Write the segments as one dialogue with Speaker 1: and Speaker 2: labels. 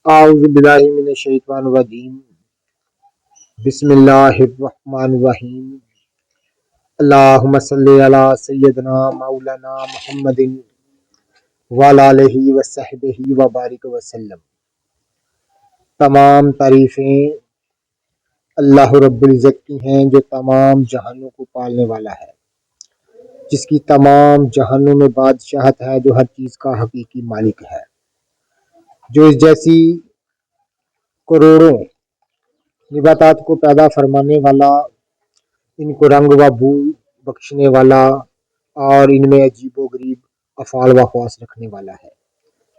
Speaker 1: اعوذ باللہ من الشیطان الرجیم بسم اللہ الرحمن الرحیم اللہم صلی علی سیدنا مولانا محمد وعلی آلہ وصحبہ وبارک وسلم۔ تمام تعریفیں اللہ رب العزت کی ہیں جو تمام جہانوں کو پالنے والا ہے، جس کی تمام جہانوں میں بادشاہت ہے، جو ہر چیز کا حقیقی مالک ہے، جو اس جیسی کروڑوں نباتات کو پیدا فرمانے والا، ان کو رنگ و بو بخشنے والا اور ان میں عجیب و غریب افعال و خواص رکھنے والا ہے۔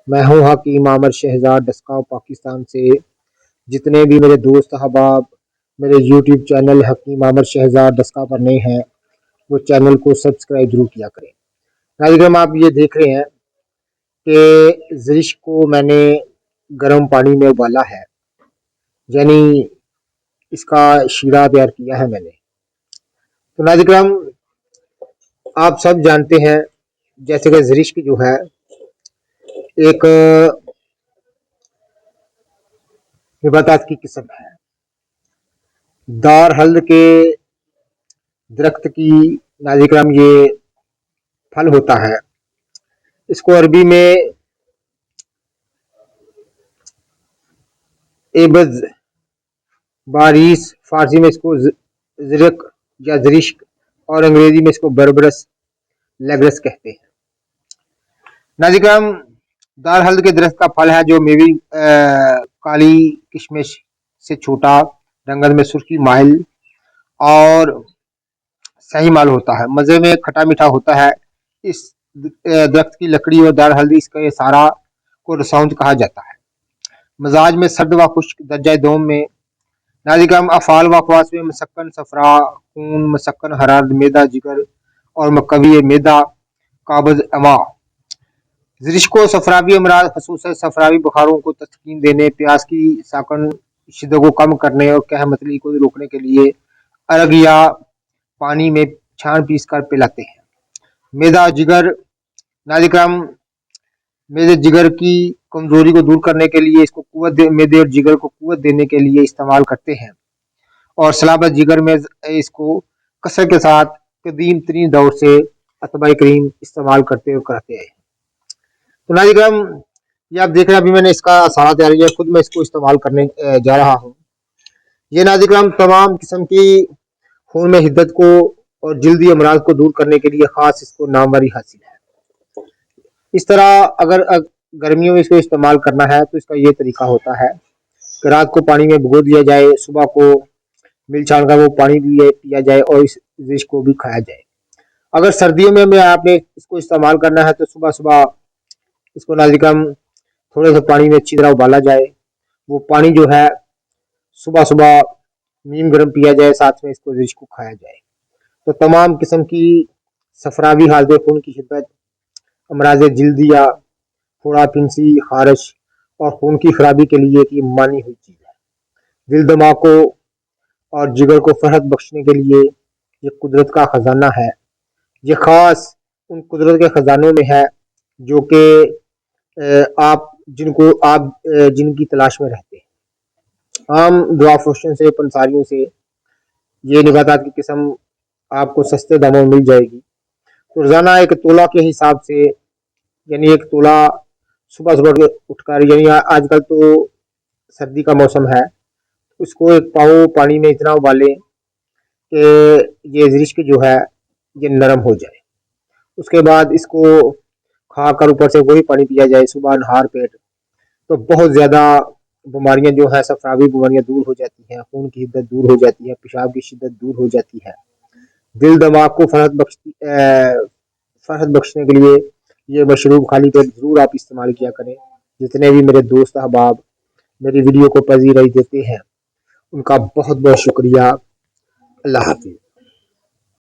Speaker 1: میں ہوں حکیم عامر شہزاد ڈسکاؤ پاکستان سے۔ جتنے بھی میرے دوست احباب میرے یوٹیوب چینل حکیم عامر شہزاد ڈسکاؤ پر نئے ہیں، وہ چینل کو سبسکرائب ضرور کیا کریں۔ ناظرین، آپ یہ دیکھ رہے ہیں کہ زرش کو میں نے گرم پانی میں ابالا ہے، یعنی اس کا شیرہ تیار کیا ہے میں نے۔ تو ناظرین، آپ سب جانتے ہیں جیسے کہ زرشک جو ہے ایک نباتات کی قسم ہے۔ دار ہلد کے درخت کی ناظرین یہ پھل ہوتا ہے۔ اس کو عربی میں ایبز باریس، فارسی میں اس کو زرک یا زرشک اور انگریزی میں اس کو بربرس لیگرس کہتے ہیں۔ ناظرین، دار ہلد کے درخت کا پھل ہے جو میوی کالی کشمش سے چھوٹا، رنگت میں سرخی مائل اور صحیح مال ہوتا ہے، مزے میں کھٹا میٹھا ہوتا ہے۔ اس درخت کی لکڑی اور دار ہلدی اس کا یہ سارا کو رساؤنٹ کہا جاتا ہے۔ مزاج میں سرد و خشک درجہ دوم میں۔ ناظرین، افعال و خواص میں مسکن صفرا خون، مسکن حرارت معدہ جگر اور مقوی معدہ قابض اما۔ زرشک کو صفراوی امراض خصوصاً صفراوی بخاروں کو تسکین دینے، پیاس کی ساکن شدت کو کم کرنے اور قہر متلی کو روکنے کے لیے ارگ یا پانی میں چھان پیس کر پلاتے ہیں۔ معدہ جگر، ناظرین معدے جگر کی کمزوری کو دور کرنے کے لیے اس کو معدے اور جگر کو قوت دینے کے لیے استعمال کرتے ہیں، اور سلامت جگر میں اس کو کثرت کے ساتھ قدیم ترین دور سے اتباع کریم استعمال کرتے اور کرتے ہیں۔ تو ناظرین، یہ آپ دیکھ رہے ہیں ابھی میں نے اس کا سارا تیار کیا، خود میں اس کو استعمال کرنے جا رہا ہوں۔ یہ ناظرین تمام قسم کی خون میں حدت کو اور جلدی امراض کو دور کرنے کے لیے خاص اس کو ناموری حاصل ہے۔ اس طرح اگر گرمیوں میں اس کو استعمال کرنا ہے تو اس کا یہ طریقہ ہوتا ہے کہ رات کو پانی میں بھگو دیا جائے، صبح کو مل چھان کر وہ پانی پیا جائے اور اس زرش کو بھی کھایا جائے۔ اگر سردیوں میں آپ نے اس کو استعمال کرنا ہے تو صبح صبح اس کو ناظرین تھوڑے سے پانی میں اچھی طرح ابالا جائے، وہ پانی جو ہے صبح صبح نیم گرم پیا جائے، ساتھ میں اس کو زرش کو کھایا جائے۔ تو تمام قسم کی صفراوی حالت خون کی شدت، امراض جلدیہ، پھوڑا پھنسی، خارش اور خون کی خرابی کے لیے یہ مانی ہوئی چیز ہے۔ دل دماغ کو اور جگر کو فرحت بخشنے کے لیے یہ قدرت کا خزانہ ہے۔ یہ خاص ان قدرت کے خزانوں میں ہے جو کہ آپ جن کی تلاش میں رہتے ہیں۔ عام دعا فروشوں سے، پنساریوں سے یہ نباتات کی قسم آپ کو سستے داموں میں مل جائے گی۔ تو روزانہ ایک تولہ کے حساب سے، یعنی ایک تولہ صبح صبح اٹھ کر، یعنی آج کل تو سردی کا موسم ہے، اس کو ایک پاؤ پانی میں اتنا ابالیں کہ یہ زرشک جو ہے یہ نرم ہو جائے۔ اس کے بعد اس کو کھا کر اوپر سے وہی پانی پیا جائے صبح نہار پیٹ، تو بہت زیادہ بیماریاں جو ہے صفراوی بیماریاں دور ہو جاتی ہیں، خون کی حدت دور ہو جاتی ہے، پیشاب کی شدت دور ہو جاتی ہے۔ دل دماغ کو فرحت بخشنے کے لیے یہ مشروب خالی پیٹ ضرور آپ استعمال کیا کریں۔ جتنے بھی میرے دوست احباب میری ویڈیو کو پذیرائی دیتے ہیں ان کا بہت بہت شکریہ۔ اللہ حافظ۔